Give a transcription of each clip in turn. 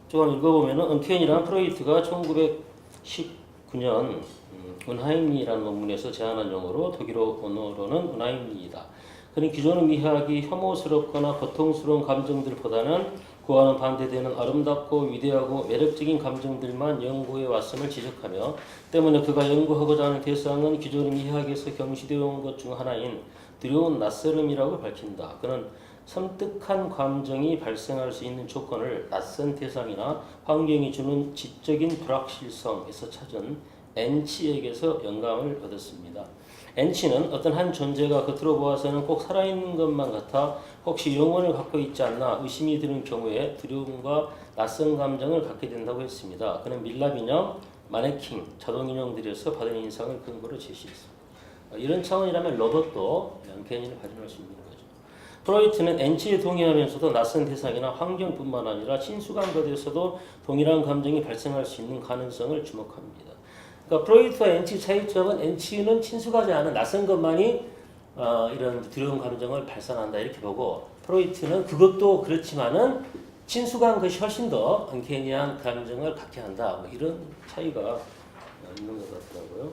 조금 읽어보면은 언케인이란 프로이트가 1919년 은하임리라는 논문에서 제안한 용어로 독일어 언어로는 은하임리이다. 그는 기존의 미학이 혐오스럽거나 고통스러운 감정들보다는 그와는 반대되는 아름답고 위대하고 매력적인 감정들만 연구해 왔음을 지적하며 때문에 그가 연구하고자 하는 대상은 기존의 미학에서 경시되어 온 것 중 하나인 두려운 낯설음이라고 밝힌다. 그는 섬뜩한 감정이 발생할 수 있는 조건을 낯선 대상이나 환경이 주는 지적인 불확실성에서 찾은 엔치에게서 영감을 얻었습니다. 엔치는 어떤 한 존재가 겉으로 보아서는 꼭 살아있는 것만 같아 혹시 영혼을 갖고 있지 않나 의심이 드는 경우에 두려움과 낯선 감정을 갖게 된다고 했습니다. 그는 밀랍 인형, 마네킹, 자동 인형들에서 받은 인상을 근거로 제시했습니다. 이런 차원이라면 로봇도 언케인을 발현할 수 있는 거죠. 프로이트는 엔치에 동의하면서도 낯선 대상이나 환경뿐만 아니라 친숙한 것에서도 동일한 감정이 발생할 수 있는 가능성을 주목합니다. 그러니까 프로이트와 엔치 차이점은 엔치는 친숙하지 않은 낯선 것만이 이런 두려운 감정을 발산한다 이렇게 보고 프로이트는 그것도 그렇지만은 친숙한 것이 훨씬 더 언케이니한 감정을 갖게 한다. 뭐 이런 차이가 있는 것 같더라고요.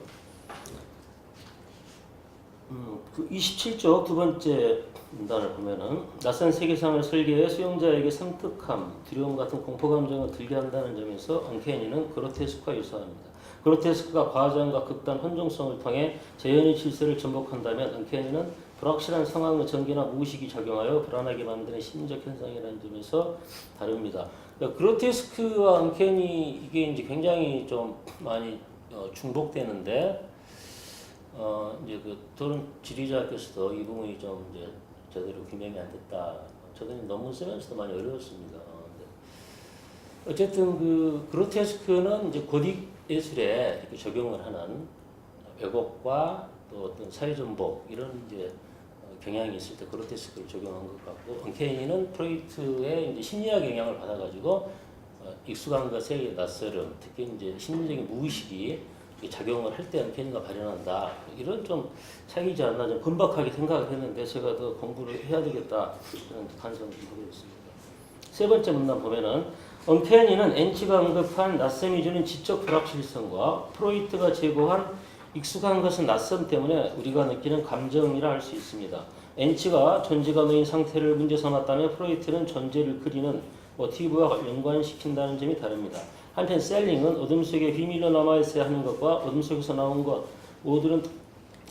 그 27쪽 두 번째 문단을 보면은 낯선 세계상을 설계해 수용자에게 섬뜩함, 두려움 같은 공포 감정을 들게 한다는 점에서 언케이니는 그로테스크와 유사합니다. 그로테스크가 과장과 극단 혼종성을 통해 재현의 질서를 전복한다면 언케이니는 불확실한 상황의 전개나 무의식이 작용하여 불안하게 만드는 심리적 현상이라는 점에서 다릅니다. 그러니까 그로테스크와 언케이니 이게 이제 굉장히 좀 많이 중복되는데 이제 그 토론 지리자께서도 이 부분이 좀 이제 제대로 규명이 안 됐다. 저도 논문 쓰면서도 많이 어려웠습니다. 어쨌든 그 그로테스크는 이제 고딕 예술에 이렇게 적용을 하는 왜곡과 또 어떤 사회전복 이런 이제 경향이 있을 때 그로테스크를 적용한 것 같고 언케이니는 프로이트의 이제 심리학 영향을 받아가지고 익숙한 것에 낯설음, 특히 이제 심리적인 무의식이 작용을 할 때 언케이니가 발현한다. 이런 좀 차이지 않나 좀 금박하게 생각을 했는데 제가 더 공부를 해야 되겠다 이런 반성을 하고 있습니다. 세 번째 문단 보면은 언케이니는 엔치가 언급한 낯섦이 주는 지적 불확실성과 프로이트가 제고한 익숙한 것은 낯섦 때문에 우리가 느끼는 감정이라 할 수 있습니다. 엔치가 존재가 놓인 상태를 문제 삼았다면 프로이트는 존재를 그리는 모티브와 연관시킨다는 점이 다릅니다. 한편 셀링은 어둠 속에 비밀로 남아있어야 하는 것과 어둠 속에서 나온 것 모두는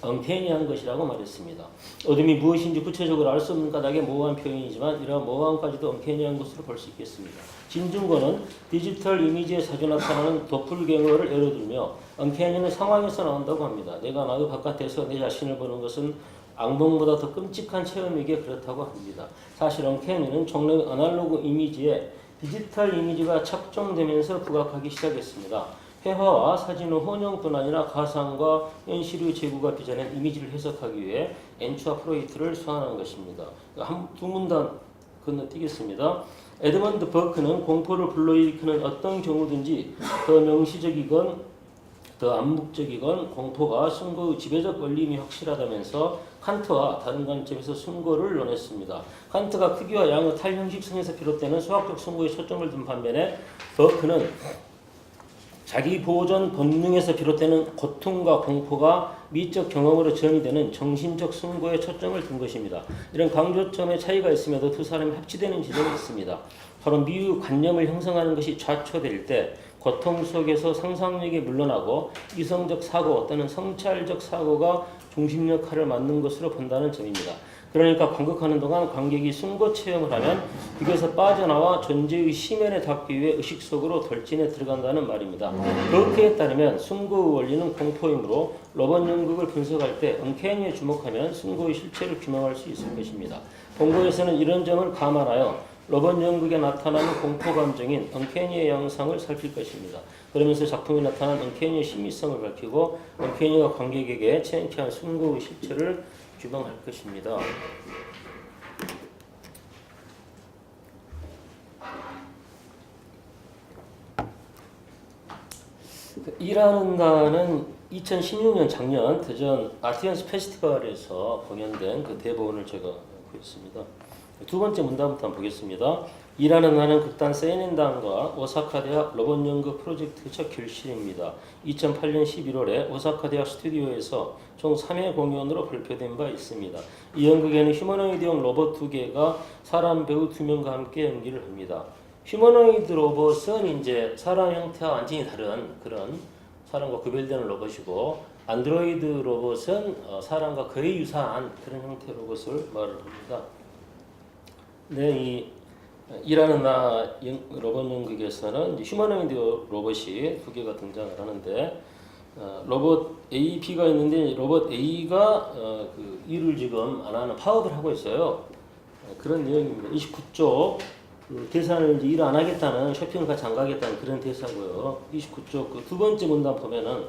언케이니한 것이라고 말했습니다. 어둠이 무엇인지 구체적으로 알 수 없는 까닭의 모호한 표현이지만 이러한 모호함까지도 언케이니한 것으로 볼 수 있겠습니다. 진중권은 디지털 이미지에 자주 나타나는 도플갱어를 예로 들며 언케이니는 상황에서 나온다고 합니다. 내가 나의 바깥에서 내 자신을 보는 것은 악몽보다 더 끔찍한 체험이기에 그렇다고 합니다. 사실 언케이니는 종래의 아날로그 이미지에 디지털 이미지가 착종되면서 부각하기 시작했습니다. 회화와 사진의 혼용뿐 아니라 가상과 현실의 제구가 빚어낸 이미지를 해석하기 위해 엔츠와 프로이트를 소환한 것입니다. 두 문단 건너뛰겠습니다. 에드먼드 버크는 공포를 불러일으키는 어떤 경우든지 더 명시적이건 더 암묵적이건 공포가 순고의 지배적 원림이 확실하다면서 칸트와 다른 관점에서 순고를 논했습니다. 칸트가 크기와 양의 탈형식성에서 비롯되는 수학적 순고에 초점을 둔 반면에 버크는 자기 보존 본능에서 비롯되는 고통과 공포가 미적 경험으로 전이되는 정신적 순고에 초점을 둔 것입니다. 이런 강조점의 차이가 있음에도 두 사람이 합치되는 지점이 있습니다. 바로 미의 관념을 형성하는 것이 좌초될 때 고통 속에서 상상력이 물러나고 이성적 사고 또는 성찰적 사고가 중심 역할을 맡는 것으로 본다는 점입니다. 그러니까 관극하는 동안 관객이 순고 체험을 하면 그것에서 빠져나와 존재의 심연에 닿기 위해 의식 속으로 돌진해 들어간다는 말입니다. 버크에 따르면 순고의 원리는 공포이므로 로봇 연극을 분석할 때 언케이니에 주목하면 순고의 실체를 규명할 수 있을 것입니다. 본고에서는 이런 점을 감안하여 로봇 연극에 나타나는 공포 감정인 언케이니의 양상을 살필 것입니다. 그러면서 작품에 나타난 언케이니의 심미성을 밝히고 언케이니가 관객에게 체험케한 순고의 실체를 규명할 것입니다. 일하는가는 2016년 작년 대전 아티언스 페스티벌에서 공연된 그 대본을 제가 갖고 있습니다. 두 번째 문단부터 한번 보겠습니다. 일하는 나는 극단 세이넨단과 오사카 대학 로봇 연구 프로젝트 첫 결실입니다. 2008년 11월에 오사카 대학 스튜디오에서 총 3회 공연으로 발표된 바 있습니다. 이 연극에는 휴머노이드형 로봇 2개가 사람 배우 2명과 함께 연기를 합니다. 휴머노이드 로봇은 이제 사람 형태와 완전히 다른 그런 사람과 구별되는 로봇이고, 안드로이드 로봇은 사람과 거의 유사한 그런 형태의 로봇을 말을 합니다. 네, 이 일하는 나 로봇 연극에서는 휴머노이드 로봇이 2개가 등장을 하는데, 로봇 A, B가 있는데 로봇 A가 그 일을 지금 안 하는 파업을 하고 있어요. 그런 내용입니다. 29쪽 그 대사는 이제 일 안 하겠다는, 쇼핑을 같이 안 가겠다는 그런 대사고요. 29쪽 그 두 번째 문단 보면은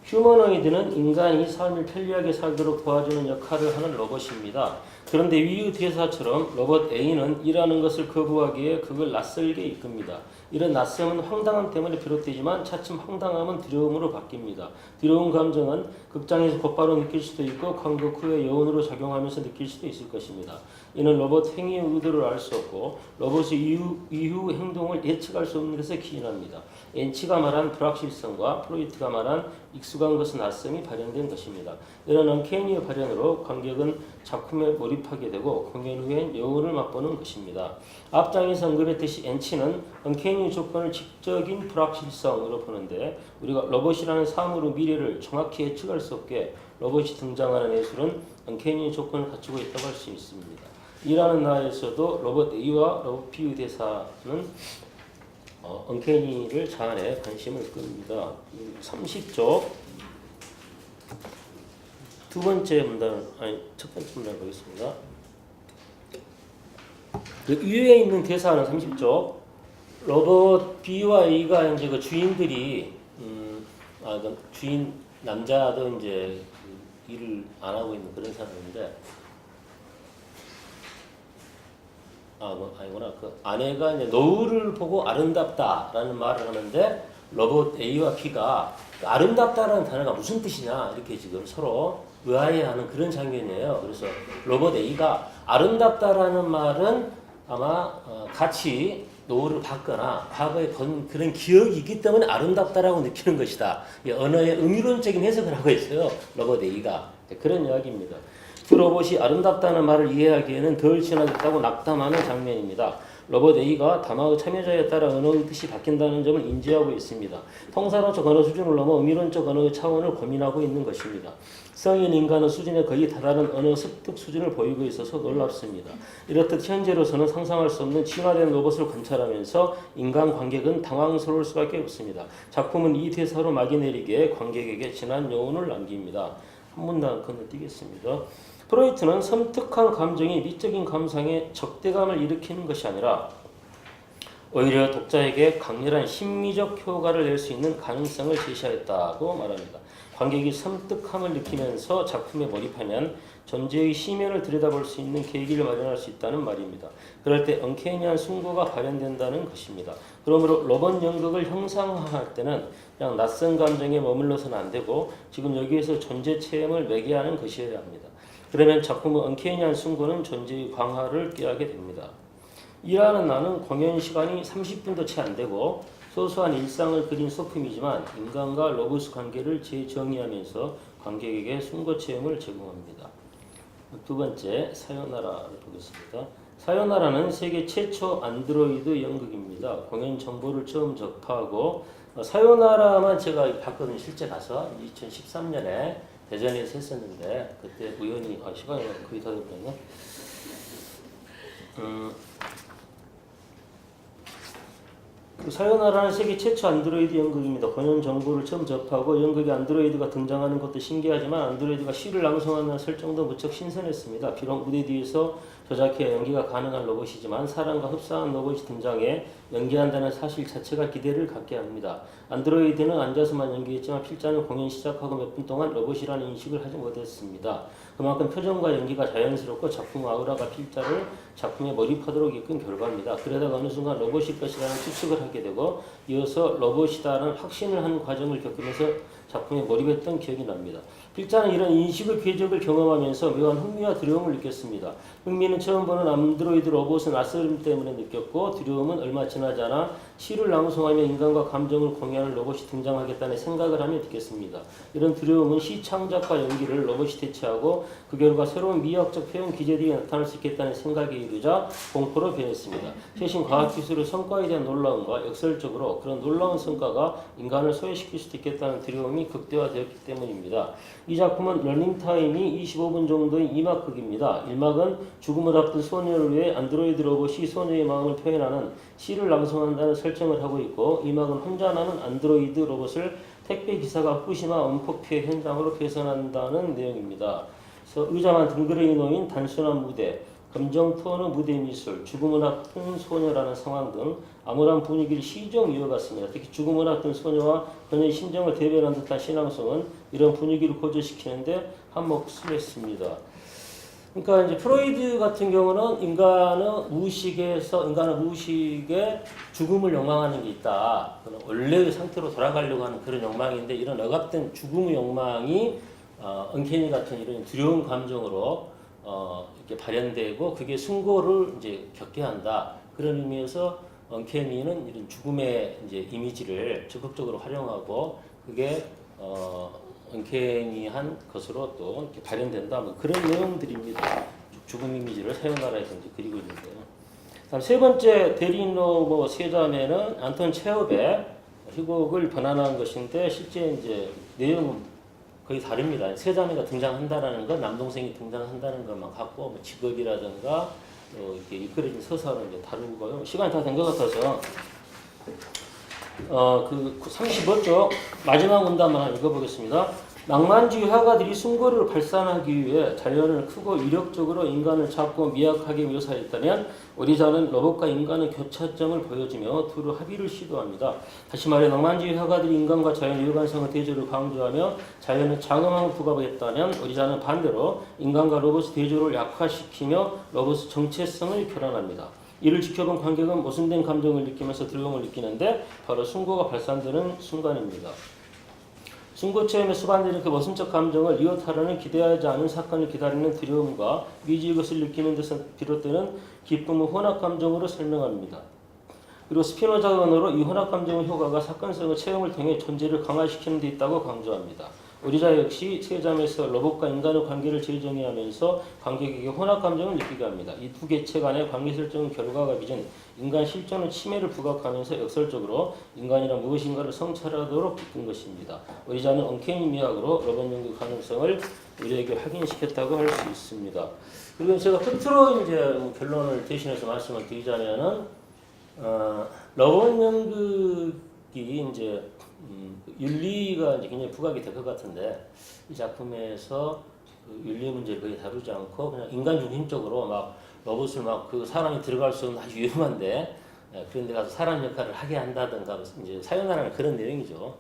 휴머노이드는 인간이 삶을 편리하게 살도록 도와주는 역할을 하는 로봇입니다. 그런데 위의 대사처럼 로봇 A는 일하는 것을 거부하기에 그걸 낯설게 이끕니다. 이런 낯섦은 황당함 때문에 비롯되지만 차츰 황당함은 두려움으로 바뀝니다. 두려운 감정은 극장에서 곧바로 느낄 수도 있고 관객 후에 여운으로 작용하면서 느낄 수도 있을 것입니다. 이는 로봇 행위의 의도를 알 수 없고 로봇의 이후 행동을 예측할 수 없는 것에 기인합니다. 엔치가 말한 불확실성과 프로이트가 말한 익숙한 것은 낯섦이 발현된 것입니다. 이런 언캐니의 발현으로 관객은 작품에 몰입하게 되고 공연 후엔 여운을 맛보는 것입니다. 앞장에서 언급했듯이 엔치는 언캐니 조건을 직접인 불확실성으로 보는데, 우리가 로봇이라는 사물의 미래를 정확히 예측할 수 없게 로봇이 등장하는 예술은 언캐니 조건을 갖추고 있다고 할 수 있습니다. 일하는 나에서도 로봇 A와 로봇 B의 대사는 언캐니를 자아내 관심을 끕니다. 30쪽 두 번째 문단, 첫 번째 문단 보겠습니다. 그 위에 있는 대사는 30쪽 로봇 B와 A가 이제 그 주인들이 그 주인 남자도 이제 그 일을 안 하고 있는 그런 상황인데, 아니구나. 그 아내가 이제 노을을 보고 아름답다라는 말을 하는데, 로봇 A와 B가 아름답다라는 단어가 무슨 뜻이냐 이렇게 지금 서로 의아해하는 그런 장면이에요. 그래서 로봇 A가 아름답다라는 말은 아마 같이 노을을 봤거나 과거에 본 그런 기억이 있기 때문에 아름답다라고 느끼는 것이다. 언어의 의미론적인 해석을 하고 있어요. 로봇 A가. 그런 이야기입니다. 그 로봇이 아름답다는 말을 이해하기에는 덜 친화됐다고 낙담하는 장면입니다. 로봇 A가 담화의 참여자에 따라 언어의 뜻이 바뀐다는 점을 인지하고 있습니다. 통사론적 언어 수준을 넘어 의미론적 언어의 차원을 고민하고 있는 것입니다. 성인 인간의 수준에 거의 다다른 언어 습득 수준을 보이고 있어서 놀랍습니다. 이렇듯 현재로서는 상상할 수 없는 진화된 로봇을 관찰하면서 인간 관객은 당황스러울 수밖에 없습니다. 작품은 이 대사로 막이 내리기에 관객에게 진한 여운을 남깁니다. 한 문단 건너뛰겠습니다. 프로이트는 섬뜩한 감정이 미적인 감상에 적대감을 일으키는 것이 아니라 오히려 독자에게 강렬한 심미적 효과를 낼 수 있는 가능성을 제시하였다고 말합니다. 관객이 섬뜩함을 느끼면서 작품에 몰입하면 존재의 심연을 들여다볼 수 있는 계기를 마련할 수 있다는 말입니다. 그럴 때 언캐니한 숭고가 발현된다는 것입니다. 그러므로 로봇 연극을 형상화할 때는 그냥 낯선 감정에 머물러서는 안 되고 지금 여기에서 존재 체험을 매개하는 것이어야 합니다. 그러면 작품의 언캐니한 숭고는 존재의 광활을 꾀하게 됩니다. 일하는 나는 공연 시간이 30분도 채 안 되고 소소한 일상을 그린 소품이지만 인간과 로봇 관계를 재정의하면서 관객에게 숭고 체험을 제공합니다. 두 번째, 사요나라를 보겠습니다. 사요나라는 세계 최초 안드로이드 연극입니다. 공연 정보를 처음 접하고 사요나라만 제가 봤거든요. 실제 가서 2013년에 대전에서 했었는데 그때 우연히 시간이 거의 다 됐거든요. 사요나라는 세계 최초 안드로이드 연극입니다. 공연 정보를 처음 접하고 연극에 안드로이드가 등장하는 것도 신기하지만 안드로이드가 시를 낭송하는 설정도 무척 신선했습니다. 비록 무대 뒤에서 조작해 연기가 가능한 로봇이지만 사람과 흡사한 로봇이 등장해 연기한다는 사실 자체가 기대를 갖게 합니다. 안드로이드는 앉아서만 연기했지만 필자는 공연 시작하고 몇 분 동안 로봇이라는 인식을 하지 못했습니다. 그만큼 표정과 연기가 자연스럽고 작품 아우라가 필자를 작품에 몰입하도록 이끈 결과입니다. 그러다가 어느 순간 로봇일 것이라는 추측을 하게 되고 이어서 로봇이다라는 확신을 하는 과정을 겪으면서 작품에 몰입했던 기억이 납니다. 필자는 이런 인식의 궤적을 경험하면서 묘한 흥미와 두려움을 느꼈습니다. 흥미는 처음 보는 안드로이드 로봇의 낯설음 때문에 느꼈고, 두려움은 얼마 지나지 않아 시를 낭송하며 인간과 감정을 공유하는 로봇이 등장하겠다는 생각을 하며 느꼈습니다. 이런 두려움은 시 창작과 연기를 로봇이 대체하고 그 결과 새로운 미학적 표현 기제들이 나타날 수 있겠다는 생각에 이르자 공포로 변했습니다. 최신 과학기술의 성과에 대한 놀라움과 역설적으로 그런 놀라운 성과가 인간을 소외시킬 수도 있겠다는 두려움이 극대화되었기 때문입니다. 이 작품은 러닝타임이 25분 정도의 2막극입니다. 1막은 죽음을 앞둔 소녀를 위해 안드로이드 로봇이 소녀의 마음을 표현하는 시를 낭송한다는 설정을 하고 있고, 2막은 혼자 남은 안드로이드 로봇을 택배 기사가 후쿠시마 원폭 피해 현장으로 배선한다는 내용입니다. 그래서 의자만 둥그레이 놓인 단순한 무대, 감정 토너 무대 미술, 죽음을 앞둔 소녀라는 상황 등 암울한 분위기를 시종 이어갔습니다. 특히 죽음을 앞둔 소녀와 그녀의 심정을 대변한 듯한 신앙송은 이런 분위기를 고조시키는데 한몫을 했습니다. 그러니까 이제 프로이드 같은 경우는 인간의 무의식에 죽음을 욕망하는 게 있다. 원래의 상태로 돌아가려고 하는 그런 욕망인데, 이런 억압된 죽음의 욕망이 언캐니 같은 이런 두려운 감정으로 이렇게 발현되고, 그게 숭고를 이제 겪게 한다. 그런 의미에서 언캐니는 이런 죽음의 이제 이미지를 적극적으로 활용하고, 그게 언캐니한 것으로 또 이렇게 발현된다. 뭐 그런 내용들입니다. 죽음 이미지를 사용하라 해서 이제 그리고 있는데요. 다음 세 번째 대리인 로봇 세자매는 안톤 체홉의 희곡을 번안한 것인데, 실제 이제 내용은 거의 다릅니다. 세자매가 등장한다라는 건 남동생이 등장한다는 것만 갖고, 뭐 직업이라든가 이렇게 이끌어진 서사는 이제 다르고요. 시간이 다 된 것 같아서 그 35쪽 마지막 문단만 읽어보겠습니다. 낭만주의 화가들이 숭고를 발산하기 위해 자연을 크고 위력적으로 인간을 작고 미약하게 묘사했다면, 오리자는 로봇과 인간의 교차점을 보여주며 두루 합의를 시도합니다. 다시 말해 낭만주의 화가들이 인간과 자연의 일관성의 대조를 강조하며 자연의 장엄함을 부각했다면, 오리자는 반대로 인간과 로봇의 대조를 약화시키며 로봇의 정체성을 결혼합니다. 이를 지켜본 관객은 모순된 감정을 느끼면서 두려움을 느끼는데, 바로 숭고가 발산되는 순간입니다. 숭고 체험에 수반되는 그 모순적 감정을 이웃하라는 기대하지 않은 사건을 기다리는 두려움과 미지의 것을 느끼는 데서 비롯되는 기쁨의 혼합 감정으로 설명합니다. 그리고 스피노자의 언어로 이 혼합 감정의 효과가 사건성의 체험을 통해 존재를 강화시키는 데 있다고 강조합니다. 오리자 역시 세자매에서 로봇과 인간의 관계를 재정의하면서 관객에게 혼합 감정을 느끼게 합니다. 이 두 개체 간의 관계 설정의 결과가 빚은 인간 실존의 침해를 부각하면서 역설적으로 인간이란 무엇인가를 성찰하도록 이끈 것입니다. 오리자는 언캐니 미학으로 로봇 연구 가능성을 우리에게 확인시켰다고 할 수 있습니다. 그리고 제가 끝으로 이제 결론을 대신해서 말씀을 드리자면은 로봇 연극이 이제 윤리가 이제 굉장히 부각이 될 것 같은데, 이 작품에서 그 윤리 문제를 거의 다루지 않고 그냥 인간 중심적으로 막 로봇을 막 그 사람이 들어갈 수 없는 아주 위험한데 그런 데 가서 사람 역할을 하게 한다든가 이제 사용하는 그런 내용이죠.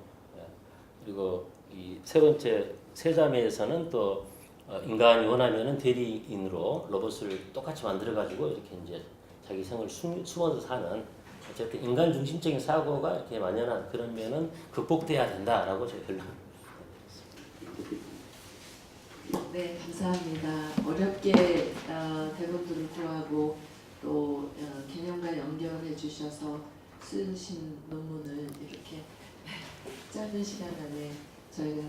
그리고 이 세 번째 세자매에서는 또 인간이 원하면은 대리인으로 로봇을 똑같이 만들어 가지고 이렇게 이제 자기 생을 숨어서 사는, 어쨌든 인간 중심적인 사고가 이렇게 만연한 그런 면은 극복돼야 된다라고 제가 결론. 네, 감사합니다. 어렵게 대본들을 구하고 또 개념과 연결해 주셔서 쓰신 논문을 이렇게 짧은 시간 안에 저희가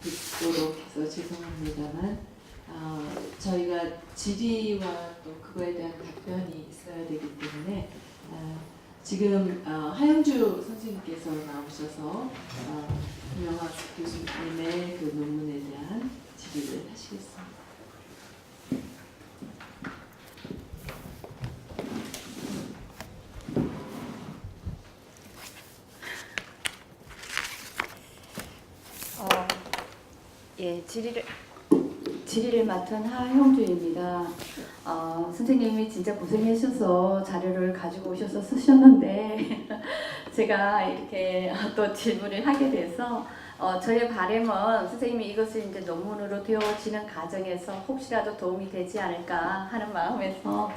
듣도록 해서 죄송합니다만, 저희가 질의와 또 그거에 대한 답변이 있어야 되기 때문에 지금 하영주 선생님께서 나오셔서 김영학 교수님의 그 논문에 대한 질의를 하시겠습니다. 예, 질의를 맡은 하형주입니다. 선생님이 진짜 고생하셔서 자료를 가지고 오셔서 쓰셨는데 제가 이렇게 또 질문을 하게 돼서 저의 바람은 선생님이 이것을 이제 논문으로 되어지는 과정에서 혹시라도 도움이 되지 않을까 하는 마음에서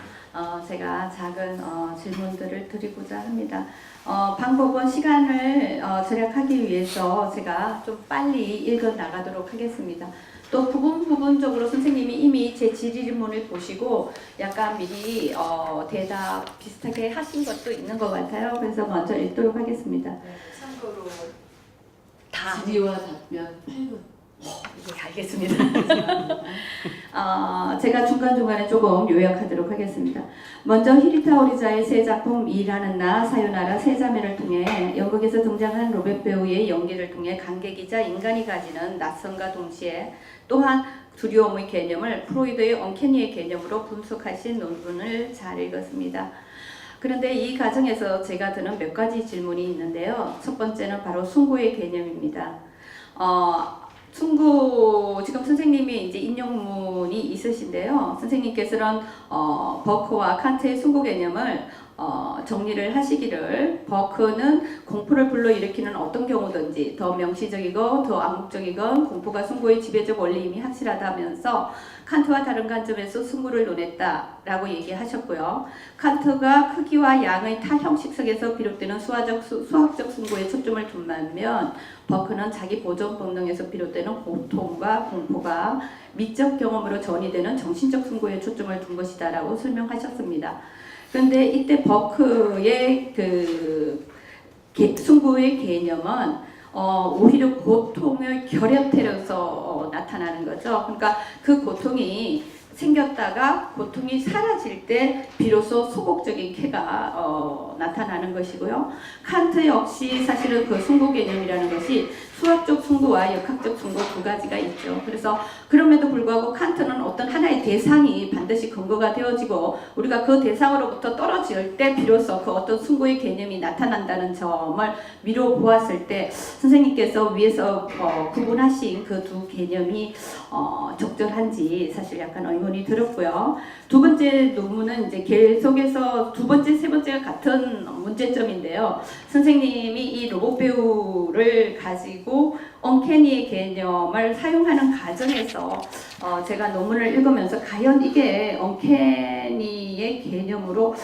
제가 작은 질문들을 드리고자 합니다. 방법은 시간을 절약하기 위해서 제가 좀 빨리 읽어 나가도록 하겠습니다. 또 부분적으로 선생님이 이미 제 질의문을 보시고 약간 미리 대답 비슷하게 하신 것도 있는 것 같아요. 그래서 먼저 읽도록 하겠습니다. 참고로 다 질의와 답변 8분. 네, 알겠습니다. 제가 중간중간에 조금 요약하도록 하겠습니다. 먼저 히리타 오리자의 새 작품 일하는 나, 사요나라 세 자매를 통해 연극에서 등장한 로벳 배우의 연기를 통해 관객이자 인간이 가지는 낯선과 동시에 또한 두려움의 개념을 프로이드의 언캐니의 개념으로 분석하신 논문을 잘 읽었습니다. 그런데 이 과정에서 제가 드는 몇 가지 질문이 있는데요. 첫 번째는 바로 숭고의 개념입니다. 숭고 지금 선생님이 이제 인용문이 있으신데요. 선생님께서는 버크와 칸트의 숭고 개념을 정리를 하시기를 버크는 공포를 불러일으키는 어떤 경우든지 더 명시적이고 더 암묵적이건 공포가 숭고의 지배적 원리임이 확실하다면서 칸트와 다른 관점에서 숭고를 논했다라고 얘기하셨고요. 칸트가 크기와 양의 타 형식성에서 비롯되는 수학적 숭고에 초점을 둔 반면 버크는 자기 보존 본능에서 비롯되는 고통과 공포가 미적 경험으로 전이되는 정신적 숭고에 초점을 둔 것이다라고 설명하셨습니다. 그런데 이때 버크의 숭고의 개념은 오히려 고통의 결여태로서 나타나는 거죠. 그러니까 그 고통이 생겼다가 고통이 사라질 때 비로소 소극적인 쾌가 나타나는 것이고요. 칸트 역시 사실은 그 숭고 개념이라는 것이 수학적 숭고와 역학적 숭고 두 가지가 있죠. 그래서 그럼에도 불구하고 칸트는 어떤 하나의 대상이 반드시 근거가 되어지고 우리가 그 대상으로부터 떨어질 때 비로소 그 어떤 숭고의 개념이 나타난다는 점을 미뤄 보았을 때 선생님께서 위에서 구분하신 그 두 개념이 적절한지 사실 약간 의문이 들었고요. 두 번째 논문은 이제 계속해서 두 번째, 세 번째가 같은 문제점인데요. 선생님이 이 로봇 배우를 가지고 언캐니의 개념을 사용하는 과정에서 제가 논문을 읽으면서 과연 이게 언캐니의 개념으로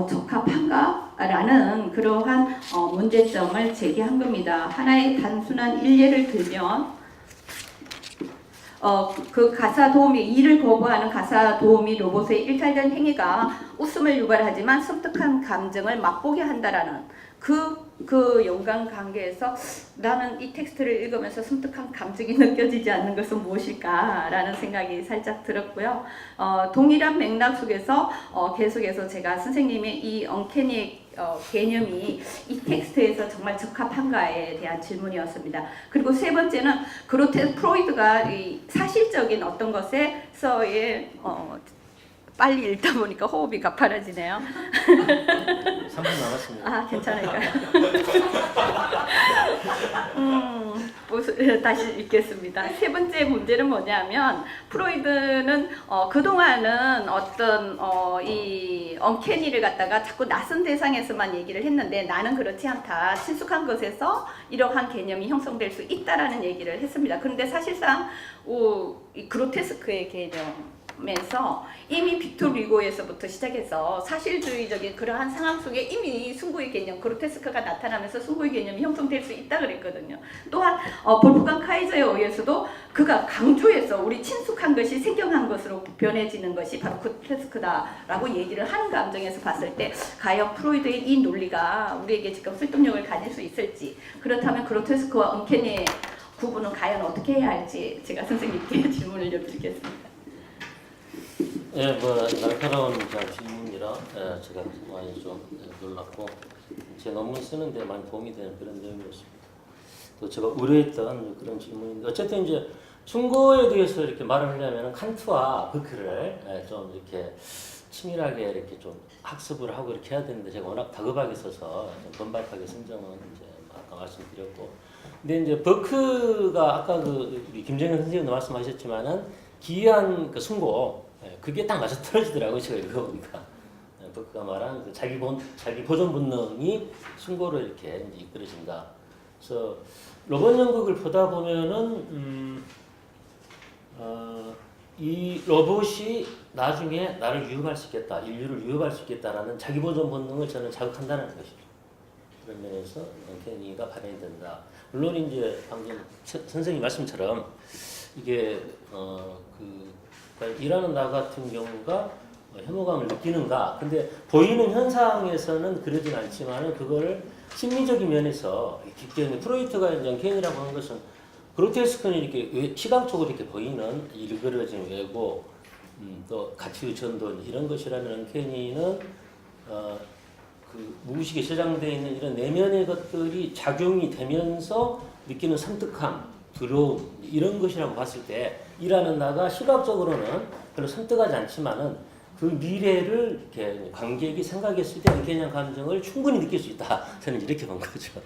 적합한가? 라는 그러한 문제점을 제기한 겁니다. 하나의 단순한 일례를 들면 그 가사 도우미, 일을 거부하는 가사 도우미 로봇의 일탈된 행위가 웃음을 유발하지만 섬뜩한 감정을 맛보게 한다라는 그 연관 관계에서 나는 이 텍스트를 읽으면서 섬뜩한 감정이 느껴지지 않는 것은 무엇일까라는 생각이 살짝 들었고요. 동일한 맥락 속에서 계속해서 제가 선생님의 이 언캐니 개념이 이 텍스트에서 정말 적합한가에 대한 질문이었습니다. 그리고 세 번째는 프로이드가 이 사실적인 어떤 것에서의 빨리 읽다 보니까 호흡이 가파라지네요. 3분 남았습니다. 아, 괜찮을까요? 다시 읽겠습니다. 세 번째 문제는 뭐냐면 프로이드는 그동안은 어떤 이 언캐니를 갖다가 자꾸 낯선 대상에서만 얘기를 했는데 나는 그렇지 않다. 친숙한 것에서 이러한 개념이 형성될 수 있다라는 얘기를 했습니다. 그런데 사실상 이 그로테스크의 개념 면서 이미 빅토르 위고에서부터 시작해서 사실주의적인 그러한 상황 속에 이미 숭고의 개념, 그로테스크가 나타나면서 숭고의 개념이 형성될 수 있다 그랬거든요. 또한 볼프강 카이저에 의해서도 그가 강조해서 우리 친숙한 것이 생경한 것으로 변해지는 것이 바로 그로테스크다라고 얘기를 하는 감정에서 봤을 때 과연 프로이드의 이 논리가 우리에게 지금 설득력을 가질 수 있을지, 그렇다면 그로테스크와 언캐니의 구분은 과연 어떻게 해야 할지 제가 선생님께 질문을 여쭙겠습니다. 예, 날카로운 질문이라 제가 많이 좀 놀랐고 제 논문 쓰는데 많이 도움이 되는 그런 내용이었습니다. 또 제가 의뢰했던 그런 질문인데 어쨌든 이제 숭고에 대해서 이렇게 말을 하려면 칸트와 버크를 좀 이렇게 치밀하게 이렇게 좀 학습을 하고 이렇게 해야 되는데 제가 워낙 다급하게 써서 좀 번박하게 선정은 이제 아까 말씀드렸고, 근데 이제 버크가 아까 우리 김정현 선생님도 말씀하셨지만은 기이한 그 숭고, 그게 딱 맞아 떨어지더라고요. 제가 읽어보니까 버크가 말한 그 자기 보존 본능이 숭고로 이렇게 이제 이끌어진다. 그래서 로봇 연극을 보다 보면은 이 로봇이 나중에 나를 유혹할 수 있겠다, 인류를 유혹할 수 있겠다라는 자기 보존 본능을 저는 자극한다는 것이죠. 그런 면에서 언캐니가 발현이 된다. 물론 이제 방금 선생님 말씀처럼 이게 그러니까 일하는 나 같은 경우가 혐오감을 느끼는가? 근데 보이는 현상에서는 그러진 않지만은 그거를 심리적인 면에서 깊게 프로이트가 이제 언캐니라고 하는 것은 그로테스크는 이렇게 시각적으로 이렇게 보이는 일그러진 왜곡, 또 가치의 전도 이런 것이라면 언캐니는 그 무의식에 저장되어 있는 이런 내면의 것들이 작용이 되면서 느끼는 섬뜩함, 두려움 이런 것이라고 봤을 때 일하는 나가 시각적으로는 별로 섬뜩하지 않지만은 그 미래를 이렇게 관객이 생각했을 때 언캐니한 감정을 충분히 느낄 수 있다. 저는 이렇게 본 거죠.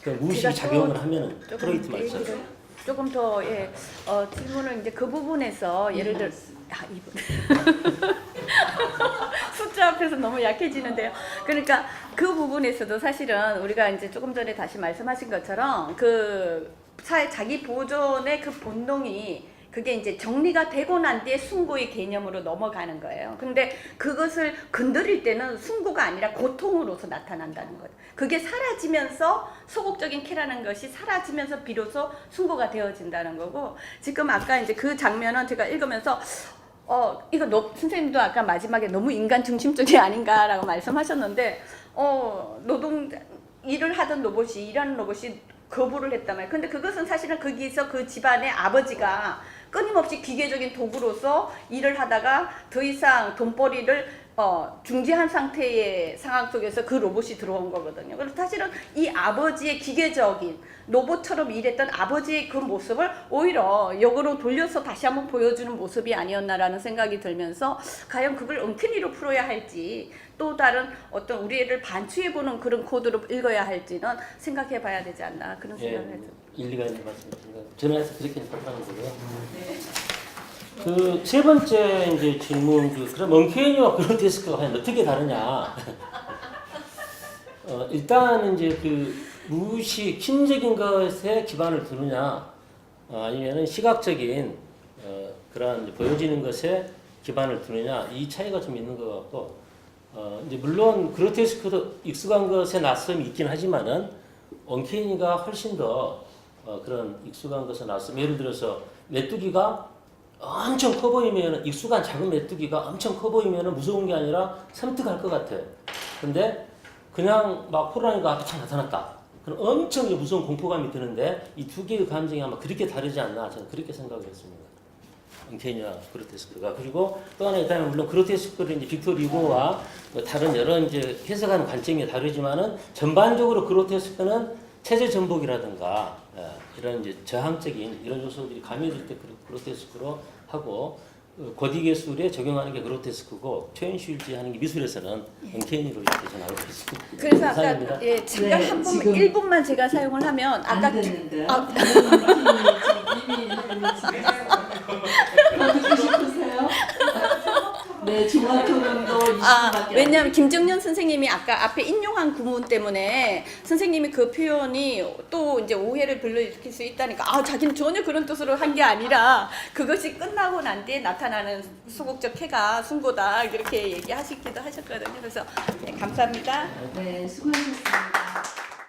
그러니까 무의식이 작용을 하면은 프로이트 말처럼. 조금 더 질문을 이제 그 부분에서 예를 들어 이분 숫자 앞에서 너무 약해지는데요. 그러니까 그 부분에서도 사실은 우리가 이제 조금 전에 다시 말씀하신 것처럼 그 자기 보존의 그 본능이 그게 이제 정리가 되고 난 뒤에 숭고의 개념으로 넘어가는 거예요. 근데 그것을 건드릴 때는 숭고가 아니라 고통으로서 나타난다는 거죠. 그게 사라지면서 소극적인 캐라는 것이 사라지면서 비로소 숭고가 되어진다는 거고, 지금 아까 이제 그 장면은 제가 읽으면서 이거 선생님도 아까 마지막에 너무 인간 중심적이 아닌가라고 말씀하셨는데, 일을 하던 로봇이, 일하는 로봇이 거부를 했단 말이에요. 근데 그것은 사실은 거기서 그 집안의 아버지가 끊임없이 기계적인 도구로서 일을 하다가 더 이상 돈벌이를 중지한 상태의 상황 속에서 그 로봇이 들어온 거거든요. 그래서 사실은 이 아버지의 기계적인 로봇처럼 일했던 아버지의 그 모습을 오히려 역으로 돌려서 다시 한번 보여주는 모습이 아니었나라는 생각이 들면서 과연 그걸 언캐니로 풀어야 할지 또 다른 어떤 우리를 반추해보는 그런 코드로 읽어야 할지는 생각해 봐야 되지 않나 그런 생각을 해요. 일리가 있는 말씀이십니다. 전화해서 그렇게 답하는 거고요. 그 세 번째 이제 질문, 그럼 언캐니와 그로테스크가 과연 어떻게 다르냐? 일단 이제 그 무의식, 심적인 것에 기반을 두느냐, 아니면은 시각적인 그런 보여지는 것에 기반을 두느냐, 이 차이가 좀 있는 것 같고, 이제 물론 그로테스크도 익숙한 것에 낯섦이 있긴 하지만은 언캐니가 훨씬 더 그런 익숙한 것에 낯섦. 예를 들어서 메뚜기가 엄청 커 보이면, 익숙한 작은 메뚜기가 엄청 커 보이면 무서운 게 아니라 섬뜩할 것 같아요. 근데 그냥 막 호랑이가 앞에 탁 나타났다. 그럼 엄청 무서운 공포감이 드는데 이 두 개의 감정이 아마 그렇게 다르지 않나 저는 그렇게 생각을 했습니다. 언캐니와 그로테스크가. 그리고 또 하나 있다면 물론 그로테스크는 이제 빅토르 유고와 다른 여러 이제 해석하는 관점이 다르지만은 전반적으로 그로테스크는 체제 전복이라든가 이런 이제 저항적인 이런 요소들이 가미될 때 그로테스크로 하고, 고딕 예술에 적용하는 게 그로테스크고 최현실지 하는 게 미술에서는 언캐니로 이렇게 저는 알고 있습니다. 그래서 아까 감사합니다. 잠깐 네, 한 번, 지금 1분만 제가 사용을 하면 아까 안 되는데요. 더 듣고 싶으세요? 네, 종합토론도 20분밖에 왜냐하면 김정년 선생님이 아까 앞에 인용한 구문 때문에 선생님이 그 표현이 또 이제 오해를 불러일으킬 수 있다니까, 자기는 전혀 그런 뜻으로 한 게 아니라 그것이 끝나고 난 뒤에 나타나는 소극적 해가 숭고다 이렇게 얘기하시기도 하셨거든요. 그래서 네, 감사합니다. 네, 수고하셨습니다.